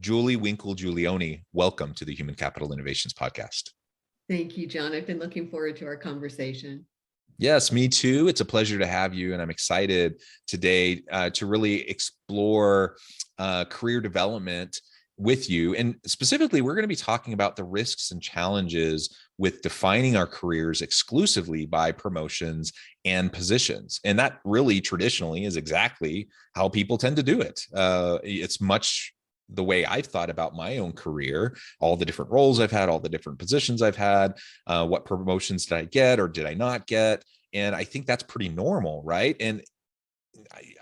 Julie Winkle Giulioni, welcome to the Human Capital Innovations Podcast. Thank you, John. I've been looking forward to our conversation. Yes, me too. It's a pleasure to have you. And I'm excited today to really explore career development with you. And specifically, we're going to be talking about the risks and challenges with defining our careers exclusively by promotions and positions. And that really traditionally is exactly how people tend to do it. It's much the way I've thought about my own career, all the different roles I've had, all the different positions I've had, what promotions did I get or did I not get? And I think that's pretty normal, right? And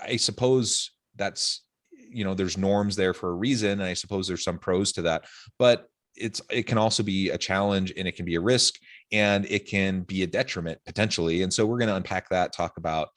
I suppose that's, there's norms there for a reason. And I suppose there's some pros to that, but it can also be a challenge and it can be a risk and it can be a detriment potentially. And so we're going to unpack that, talk about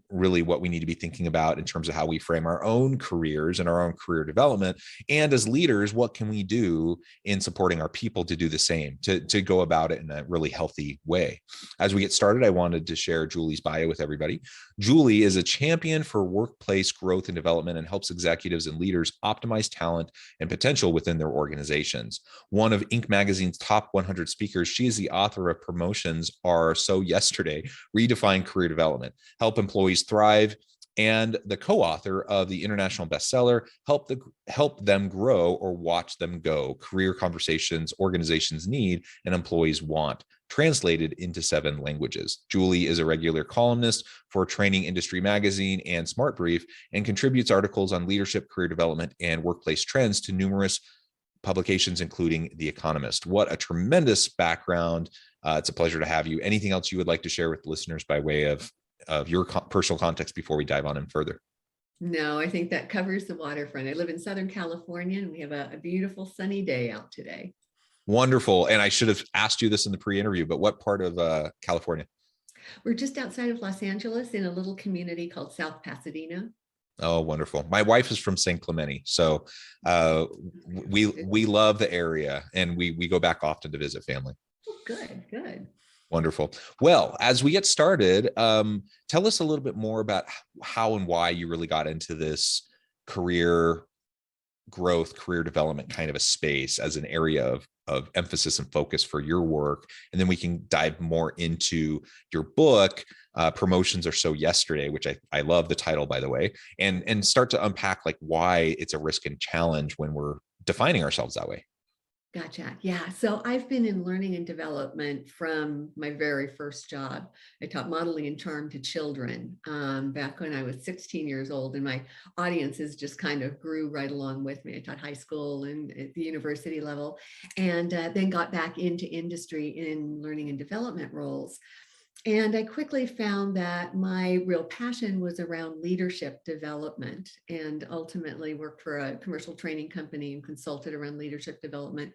really what we need to be thinking about in terms of how we frame our own careers and our own career development. And as leaders, what can we do in supporting our people to do the same, to go about it in a really healthy way? As we get started, I wanted to share Julie's bio with everybody. Julie is a champion for workplace growth and development and helps executives and leaders optimize talent and potential within their organizations. One of Inc. magazine's top 100 speakers, she is the author of Promotions Are So Yesterday, Redefine Career Development, Help Employees Thrive, and the co-author of the international bestseller, Help Them Grow or Watch Them Go, Career Conversations Organizations Need and Employees Want, translated into 7 languages. Julie is a regular columnist for Training Industry Magazine and Smart Brief and contributes articles on leadership, career development, and workplace trends to numerous publications, including The Economist. What a tremendous background. It's a pleasure to have you. Anything else you would like to share with listeners by way of your personal context before we dive on in further? No, I think that covers the waterfront. I live in Southern California and we have a beautiful sunny day out today. Wonderful. And I should have asked you this in the pre-interview, but what part of California? We're just outside of Los Angeles in a little community called South Pasadena. Oh, wonderful. My wife is from San Clemente. So we love the area and we go back often to visit family. Oh, good. Wonderful. Well, as we get started, tell us a little bit more about how and why you really got into this career growth, career development kind of a space as an area of emphasis and focus for your work. And then we can dive more into your book, Promotions Are So Yesterday, which I love the title, by the way, and start to unpack like why it's a risk and challenge when we're defining ourselves that way. Gotcha. Yeah. So I've been in learning and development from my very first job. I taught modeling and charm to children back when I was 16 years old, and my audiences just kind of grew right along with me. I taught high school and at the university level, and then got back into industry in learning and development roles. And I quickly found that my real passion was around leadership development, and ultimately worked for a commercial training company and consulted around leadership development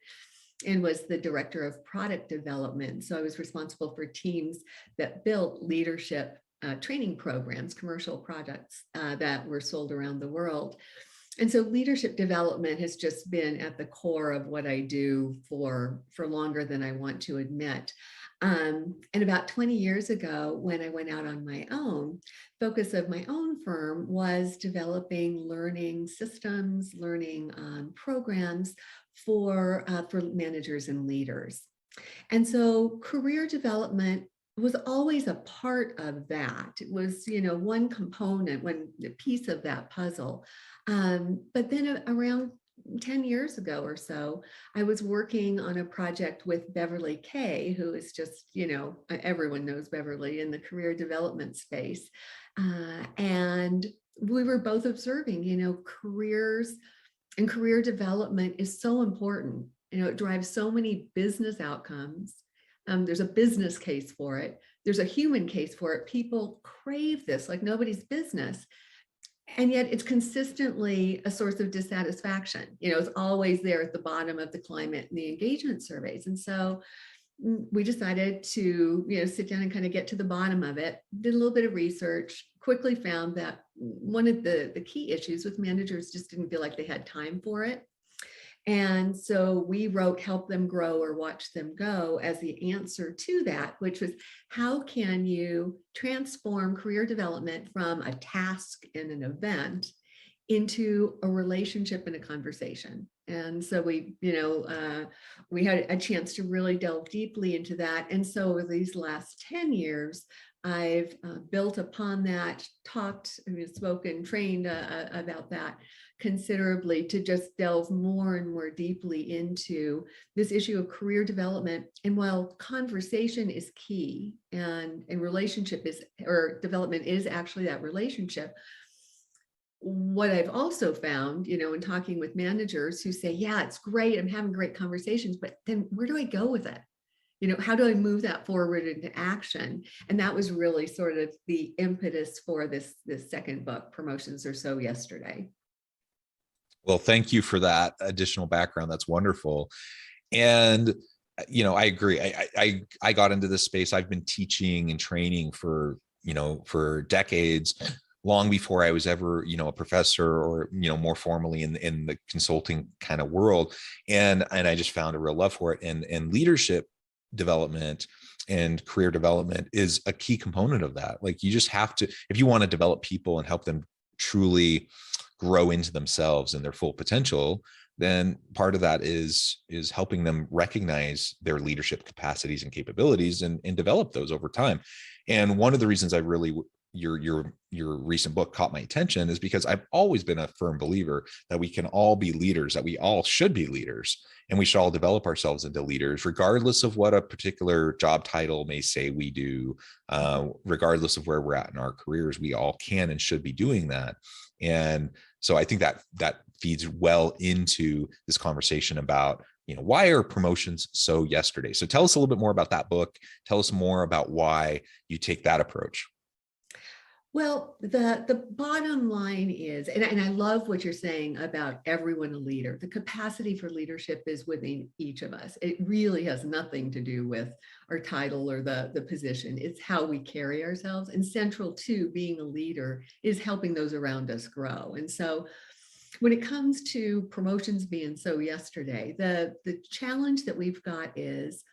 and was the director of product development. So I was responsible for teams that built leadership training programs, commercial products that were sold around the world. And so leadership development has just been at the core of what I do for longer than I want to admit. And about 20 years ago, when I went out on my own, focus of my own firm was developing learning systems, learning programs for managers and leaders. And so career development was always a part of that. It was, one component, one piece of that puzzle. But then around 10 years ago or so, I was working on a project with Beverly Kay, who is just, everyone knows Beverly in the career development space. And we were both observing, careers and career development is so important. It drives so many business outcomes. There's a business case for it. There's a human case for it. People crave this like nobody's business. And yet it's consistently a source of dissatisfaction. It's always there at the bottom of the climate and the engagement surveys. And so we decided to, sit down and kind of get to the bottom of it, did a little bit of research, quickly found that one of the key issues with managers just didn't feel like they had time for it. And so we wrote Help Them Grow or Watch Them Go as the answer to that, which was how can you transform career development from a task and an event into a relationship and a conversation. And so we had a chance to really delve deeply into that. And so over these last 10 years, I've built upon that, talked, spoken, trained about that considerably, to just delve more and more deeply into this issue of career development. And while conversation is key, and relationship is, or development is actually that relationship, what I've also found, in talking with managers who say, yeah, it's great, I'm having great conversations, but then where do I go with it? How do I move that forward into action? And that was really sort of the impetus for this second book, Promotions Are So Yesterday. Well, thank you for that additional background. That's wonderful. And I agree. I got into this space. I've been teaching and training for decades, long before I was ever a professor, or more formally in the consulting kind of world. And I just found a real love for it. And leadership development and career development is a key component of that. Like, you just have to, if you want to develop people and help them truly grow into themselves and their full potential, then part of that is helping them recognize their leadership capacities and capabilities, and develop those over time. And one of the reasons I really, your recent book caught my attention, is because I've always been a firm believer that we can all be leaders, that we all should be leaders, and we should all develop ourselves into leaders, regardless of what a particular job title may say we do, regardless of where we're at in our careers. We all can and should be doing that. And so I think that feeds well into this conversation about, why are promotions so yesterday? So tell us a little bit more about that book. Tell us more about why you take that approach. Well, the bottom line is, and I love what you're saying about everyone a leader. The capacity for leadership is within each of us. It really has nothing to do with our title or the position. It's how we carry ourselves. And central to being a leader is helping those around us grow. And so when it comes to promotions being so yesterday, the challenge that we've got is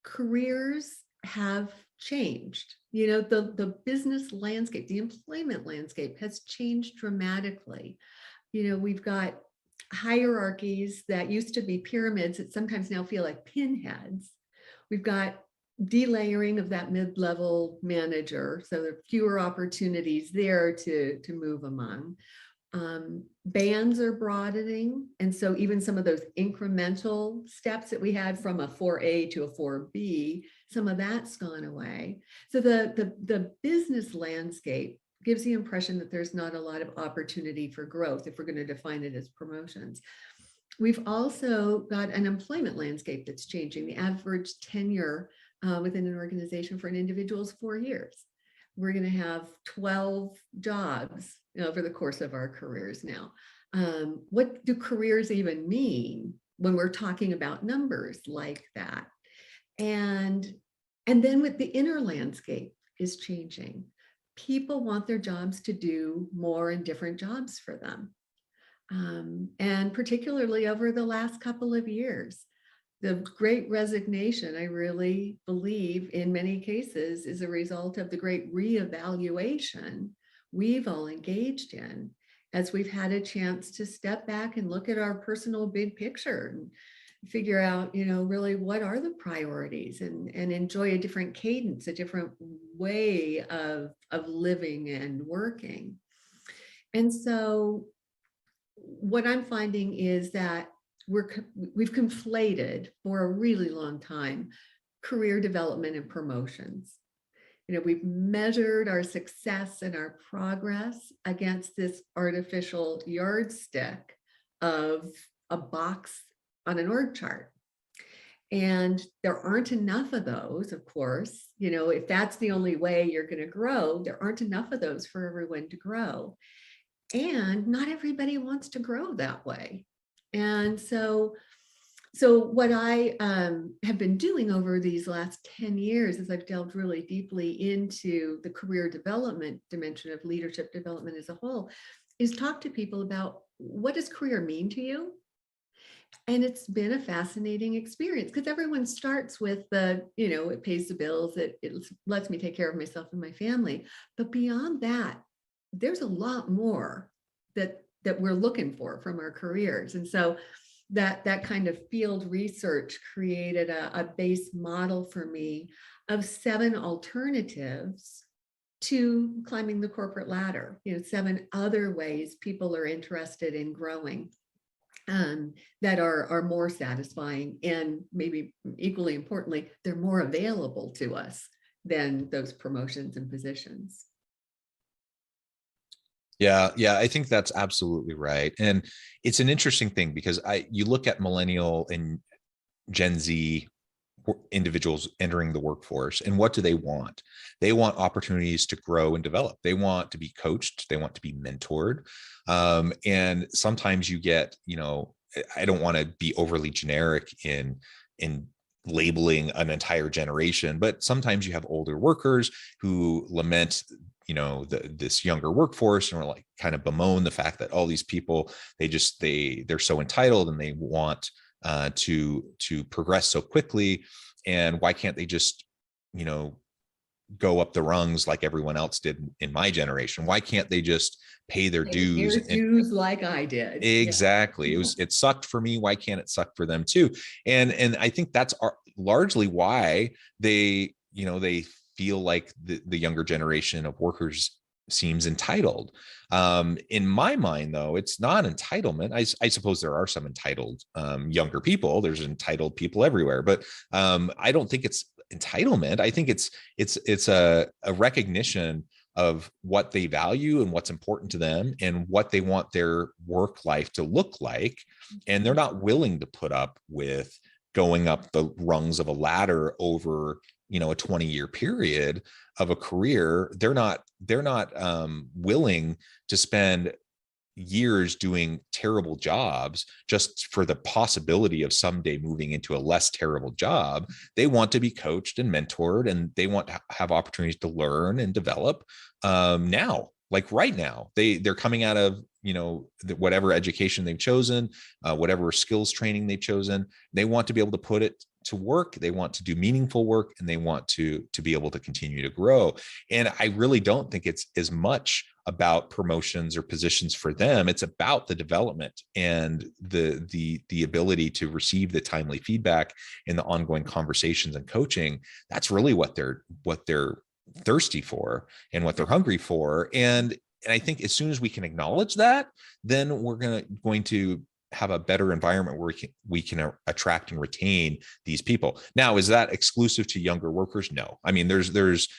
careers have changed. The business landscape, the employment landscape has changed dramatically. We've got hierarchies that used to be pyramids that sometimes now feel like pinheads. We've got delayering of that mid-level manager, so there are fewer opportunities there to move among. Bands are broadening, and so even some of those incremental steps that we had from a 4A to a 4B, some of that's gone away. So the business landscape gives the impression that there's not a lot of opportunity for growth, if we're going to define it as promotions. We've also got an employment landscape that's changing. The average tenure within an organization for an individual is 4 years. We're going to have 12 jobs over the course of our careers now. What do careers even mean when we're talking about numbers like that? And then with the inner landscape is changing. People want their jobs to do more and different jobs for them. And particularly over the last couple of years, the great resignation, I really believe in many cases, is a result of the great reevaluation we've all engaged in as we've had a chance to step back and look at our personal big picture and figure out, really what are the priorities, and enjoy a different cadence, a different way of living and working. And so what I'm finding is that we've conflated for a really long time career development and promotions. We've measured our success and our progress against this artificial yardstick of a box on an org chart. And there aren't enough of those, of course. If that's the only way you're going to grow, there aren't enough of those for everyone to grow. And not everybody wants to grow that way. And so what I have been doing over these last 10 years, as I've delved really deeply into the career development dimension of leadership development as a whole, is talk to people about, what does career mean to you? And it's been a fascinating experience, because everyone starts with it pays the bills, it lets me take care of myself and my family. But beyond that, there's a lot more that that we're looking for from our careers. And so that kind of field research created a base model for me of 7 alternatives to climbing the corporate ladder, 7 other ways people are interested in growing, that are more satisfying, and maybe equally importantly, they're more available to us than those promotions and positions. Yeah, yeah, I think that's absolutely right. And it's an interesting thing because you look at millennial and Gen Z individuals entering the workforce, and what do they want? They want opportunities to grow and develop. They want to be coached. They want to be mentored. And sometimes you get, I don't want to be overly generic in labeling an entire generation, but sometimes you have older workers who lament this younger workforce, and we're like kind of bemoan the fact that all these people, they're so entitled and they want to progress so quickly, and why can't they just go up the rungs like everyone else did in my generation? Why can't they just pay their dues? Their dues like I did. Exactly. Yeah. It sucked for me. Why can't it suck for them too? And I think that's largely why they feel like the younger generation of workers seems entitled. In my mind, though, it's not entitlement. I suppose there are some entitled younger people. There's entitled people everywhere, but I don't think it's entitlement. I think it's a recognition of what they value and what's important to them and what they want their work life to look like. And they're not willing to put up with going up the rungs of a ladder over a 20-year period of a career. They're not willing to spend years doing terrible jobs just for the possibility of someday moving into a less terrible job. They want to be coached and mentored, and they want to have opportunities to learn and develop now, like right now. They're coming out of whatever education they've chosen, whatever skills training they've chosen. They want to be able to put it to work. They want to do meaningful work, and they want to be able to continue to grow. And I really don't think it's as much about promotions or positions for them. It's about the development and the ability to receive the timely feedback and the ongoing conversations and coaching. That's really what they're thirsty for and what they're hungry for. And I think as soon as we can acknowledge that, then we're going to have a better environment where we can attract and retain these people. Now, is that exclusive to younger workers? No. I mean, there's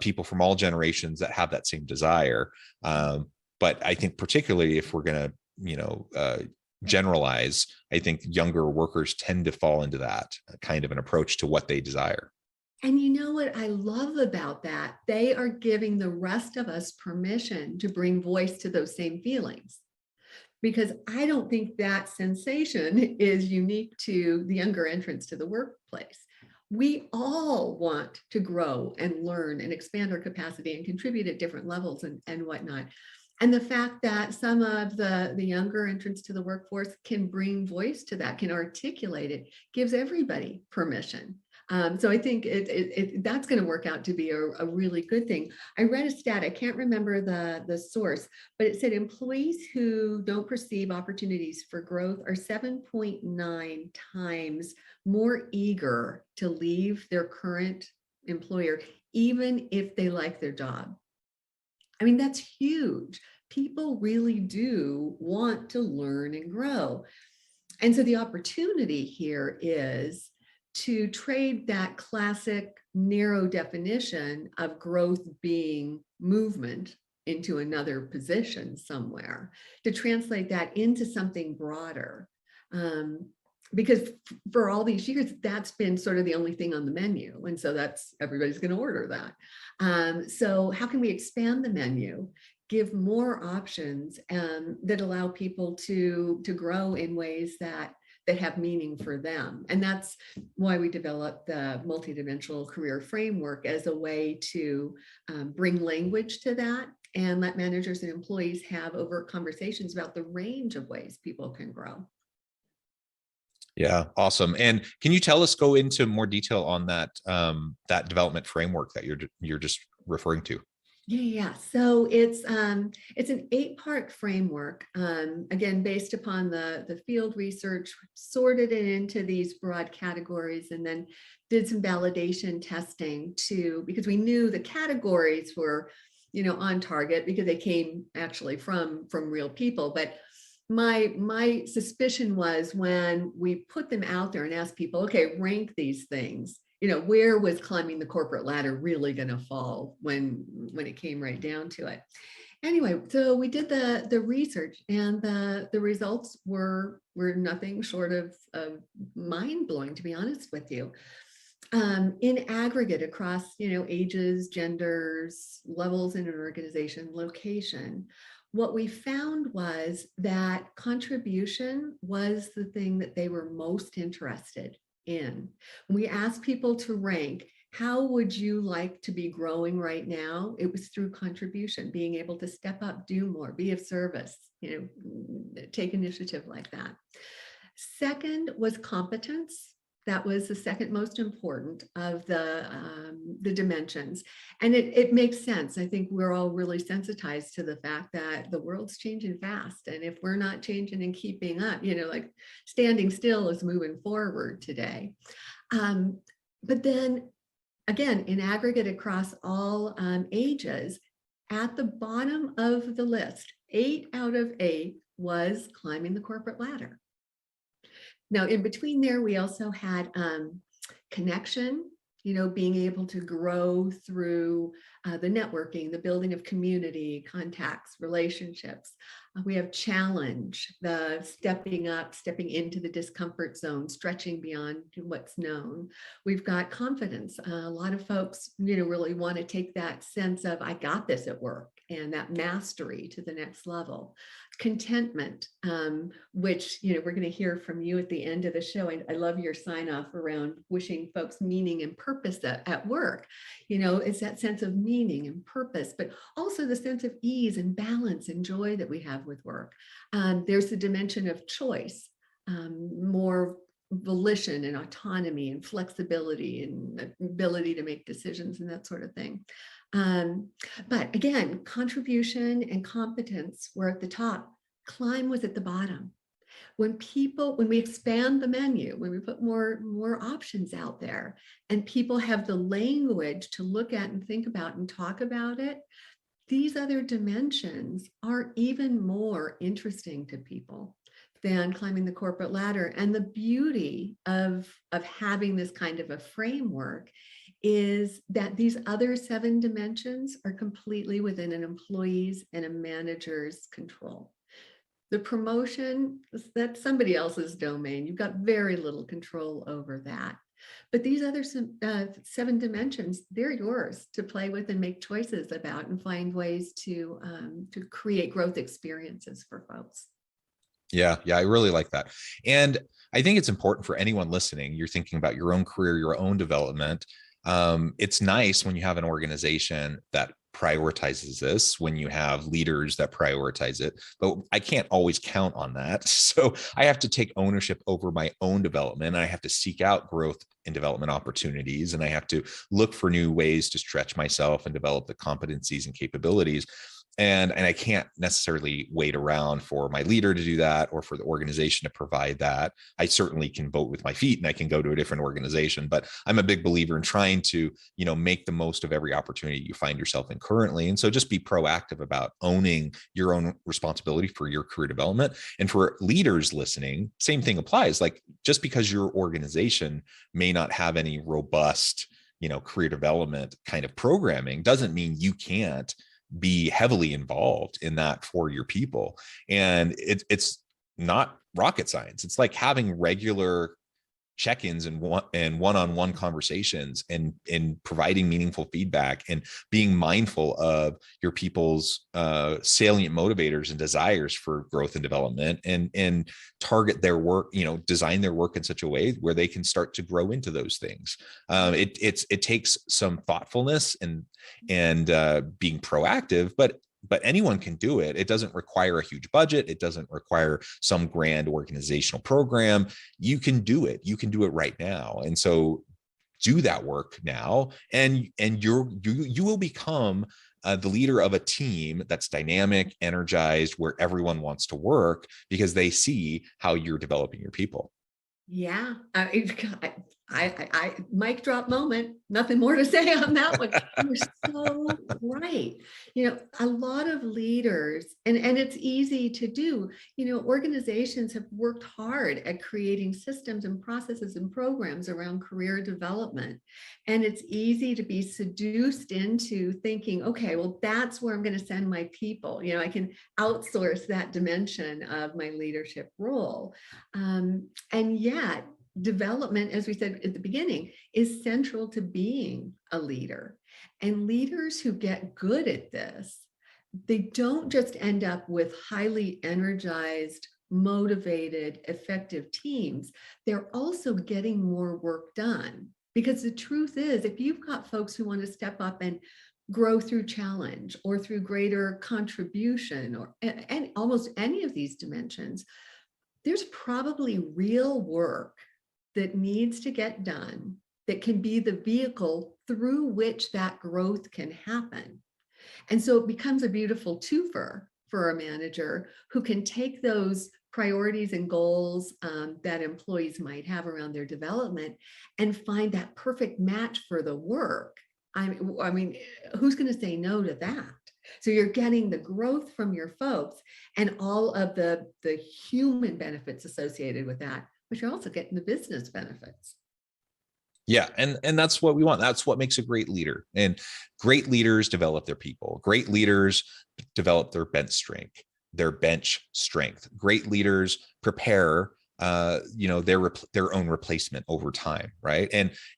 people from all generations that have that same desire. But I think particularly if we're going to, generalize, I think younger workers tend to fall into that kind of an approach to what they desire. And you know what I love about that? They are giving the rest of us permission to bring voice to those same feelings. Because I don't think that sensation is unique to the younger entrants to the workplace. We all want to grow and learn and expand our capacity and contribute at different levels and whatnot. And the fact that some of the younger entrants to the workforce can bring voice to that, can articulate it, gives everybody permission. So I think that's going to work out to be a really good thing. I read a stat, I can't remember the source, but it said employees who don't perceive opportunities for growth are 7.9 times more eager to leave their current employer, even if they like their job. I mean, that's huge. People really do want to learn and grow. And so the opportunity here is to trade that classic narrow definition of growth being movement into another position somewhere, to translate that into something broader. Because for all these years, that's been sort of the only thing on the menu. And so everybody's going to order that. So how can we expand the menu, give more options that allow people to grow in ways that have meaning for them? And that's why we developed the multidimensional career framework as a way to bring language to that and let managers and employees have overt conversations about the range of ways people can grow. Yeah, awesome. And can you go into more detail on that that development framework that you're just referring to? Yeah. So it's an 8-part framework. Again, based upon the field research, sorted it into these broad categories, and then did some validation testing too, because we knew the categories were, on target because they came actually from real people. But my suspicion was when we put them out there and asked people, okay, rank these things, where was climbing the corporate ladder really going to fall when it came right down to it. Anyway, so we did the research, and the results were nothing short of mind blowing, to be honest with you. In aggregate, across ages, genders, levels in an organization, location, what we found was that contribution was the thing that they were most interested in. When we asked people to rank, how would you like to be growing right now? It was through contribution, being able to step up, do more, be of service, take initiative like that. Second was competence. That was the second most important of the dimensions. And it makes sense. I think we're all really sensitized to the fact that the world's changing fast. And if we're not changing and keeping up, like standing still is moving forward today. But then again, in aggregate across all ages, at the bottom of the list, 8 out of 8 was climbing the corporate ladder. Now, in between there, we also had connection, being able to grow through the networking, the building of community, contacts, relationships. We have challenge, the stepping up, stepping into the discomfort zone, stretching beyond what's known. We've got confidence. A lot of folks, really want to take that sense of, I got this at work, and that mastery to the next level. Contentment, which we're going to hear from you at the end of the show. I love your sign off around wishing folks meaning and purpose at work. It's that sense of meaning and purpose, but also the sense of ease and balance and joy that we have with work. There's the dimension of choice, more volition and autonomy and flexibility and ability to make decisions and that sort of thing. But again, contribution and competence were at the top. Climb was at the bottom. When we expand the menu, when we put more options out there, and people have the language to look at and think about and talk about it, these other dimensions are even more interesting to people than climbing the corporate ladder. And the beauty of having this kind of a framework is that these other 7 dimensions are completely within an employee's and a manager's control. The promotion, that's somebody else's domain. You've got very little control over that. But these other 7 dimensions, they're yours to play with and make choices about and find ways to create growth experiences for folks. Yeah, I really like that. And I think it's important for anyone listening. You're thinking about your own career, your own development. It's nice when you have an organization that prioritizes this, when you have leaders that prioritize it, but I can't always count on that. So I have to take ownership over my own development. I have to seek out growth and development opportunities, and I have to look for new ways to stretch myself and develop the competencies and capabilities. And I can't necessarily wait around for my leader to do that or for the organization to provide that. I certainly can vote with my feet and I can go to a different organization, but I'm a big believer in trying to, make the most of every opportunity you find yourself in currently. And so just be proactive about owning your own responsibility for your career development. And for leaders listening, same thing applies. Like, just because your organization may not have any robust, career development kind of programming doesn't mean you can't be heavily involved in that for your people. And it's not rocket science. It's like having regular check-ins and one-on-one conversations and providing meaningful feedback and being mindful of your people's salient motivators and desires for growth and development, and target their work, design their work in such a way where they can start to grow into those things. It takes some thoughtfulness and being proactive, but anyone can do it. It doesn't require a huge budget. It doesn't require some grand organizational program. You can do it. You can do it right now. And so do that work now, and you will become the leader of a team that's dynamic, energized, where everyone wants to work because they see how you're developing your people. Yeah, mic drop moment. Nothing more to say on that one. You're so right. A lot of leaders, and it's easy to do. Organizations have worked hard at creating systems and processes and programs around career development, and it's easy to be seduced into thinking, okay, well, that's where I'm going to send my people. I can outsource that dimension of my leadership role. And yet, development, as we said at the beginning, is central to being a leader. And leaders who get good at this, they don't just end up with highly energized, motivated, effective teams. They're also getting more work done. Because the truth is, if you've got folks who want to step up and grow through challenge or through greater contribution and almost any of these dimensions, there's probably real work that needs to get done that can be the vehicle through which that growth can happen. And so it becomes a beautiful twofer for a manager who can take those priorities and goals that employees might have around their development and find that perfect match for the work. I mean, who's going to say no to that? So you're getting the growth from your folks and all of the human benefits associated with that, but you're also getting the business benefits. Yeah, and that's what we want. That's what makes a great leader. And great leaders develop their people. Great leaders develop their bench strength. Great leaders prepare their own replacement over time, right?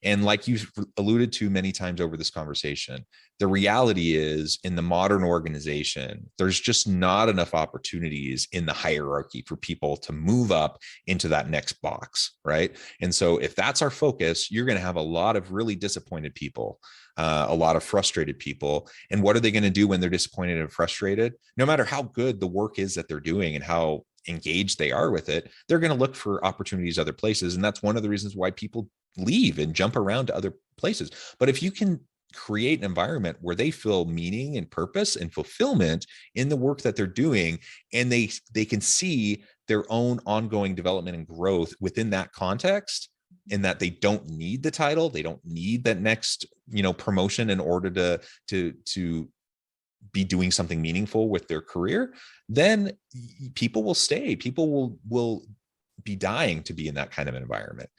And like you alluded to many times over this conversation, the reality is in the modern organization, there's just not enough opportunities in the hierarchy for people to move up into that next box, right? And so if that's our focus, you're going to have a lot of really disappointed people, a lot of frustrated people. And what are they going to do when they're disappointed and frustrated? No matter how good the work is that they're doing and how engaged they are with it, they're going to look for opportunities other places. And that's one of the reasons why people leave and jump around to other places. But if you can create an environment where they feel meaning and purpose and fulfillment in the work that they're doing, and they can see their own ongoing development and growth within that context, in that they don't need the title, they don't need that next promotion in order to be doing something meaningful with their career, then people will stay. People will be dying to be in that kind of environment.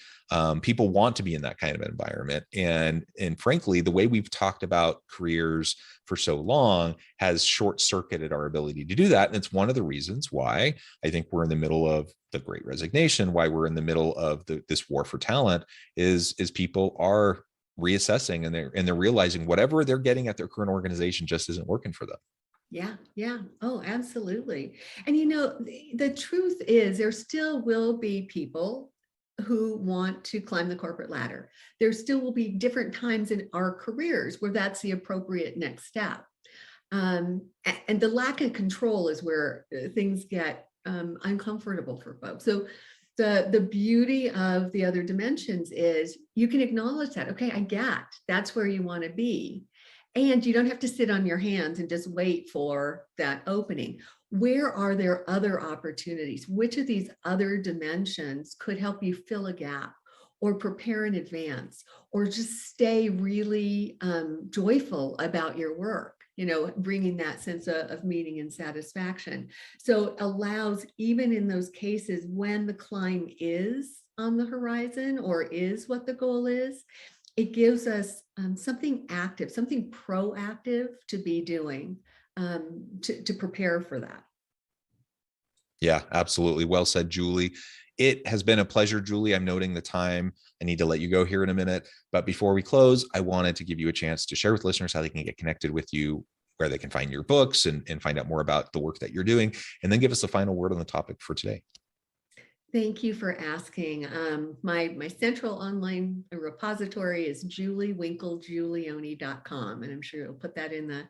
People want to be in that kind of environment. And frankly, the way we've talked about careers for so long has short-circuited our ability to do that. And it's one of the reasons why I think we're in the middle of the Great Resignation, why we're in the middle of this war for talent, is people are reassessing and they're realizing whatever they're getting at their current organization just isn't working for them. Yeah. Oh, absolutely. And the truth is there still will be people who want to climb the corporate ladder. There still will be different times in our careers where that's the appropriate next step. And the lack of control is where things get uncomfortable for folks. So the beauty of the other dimensions is you can acknowledge that, okay, I get that's where you want to be. And you don't have to sit on your hands and just wait for that opening. Where are there other opportunities? Which of these other dimensions could help you fill a gap or prepare in advance or just stay really joyful about your work? Bringing that sense of meaning and satisfaction. So it allows, even in those cases when the climb is on the horizon or is what the goal is, it gives us something active, something proactive to be doing to prepare for that. Yeah, absolutely. Well said, Julie. It has been a pleasure, Julie. I'm noting the time. I need to let you go here in a minute. But before we close, I wanted to give you a chance to share with listeners how they can get connected with you, where they can find your books and find out more about the work that you're doing, and then give us a final word on the topic for today. Thank you for asking. My central online repository is juliewinklegiulioni.com, and I'm sure you'll put that in the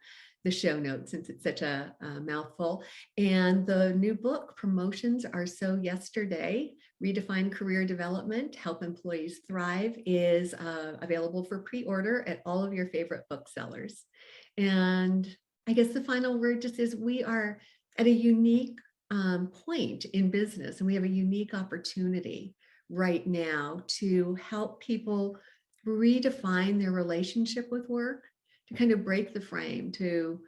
show notes since it's such a mouthful. And the new book, Promotions Are So Yesterday, Redefine Career Development, Help Employees Thrive, is available for pre-order at all of your favorite booksellers. And I guess the final word just is we are at a unique point in business, and we have a unique opportunity right now to help people redefine their relationship with work, to kind of break the frame, to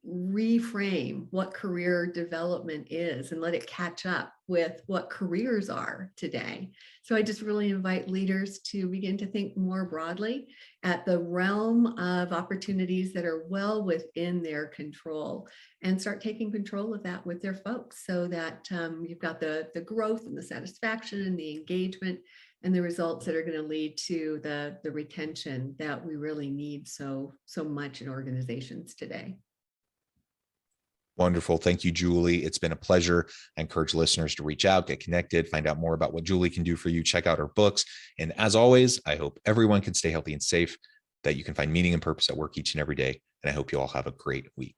reframe what career development is and let it catch up with what careers are today. So I just really invite leaders to begin to think more broadly at the realm of opportunities that are well within their control, and start taking control of that with their folks, so that you've got the growth and the satisfaction and the engagement and the results that are going to lead to the retention that we really need so much in organizations today. Wonderful. Thank you, Julie. It's been a pleasure. I encourage listeners to reach out, get connected, find out more about what Julie can do for you, check out her books. And as always, I hope everyone can stay healthy and safe, that you can find meaning and purpose at work each and every day. And I hope you all have a great week.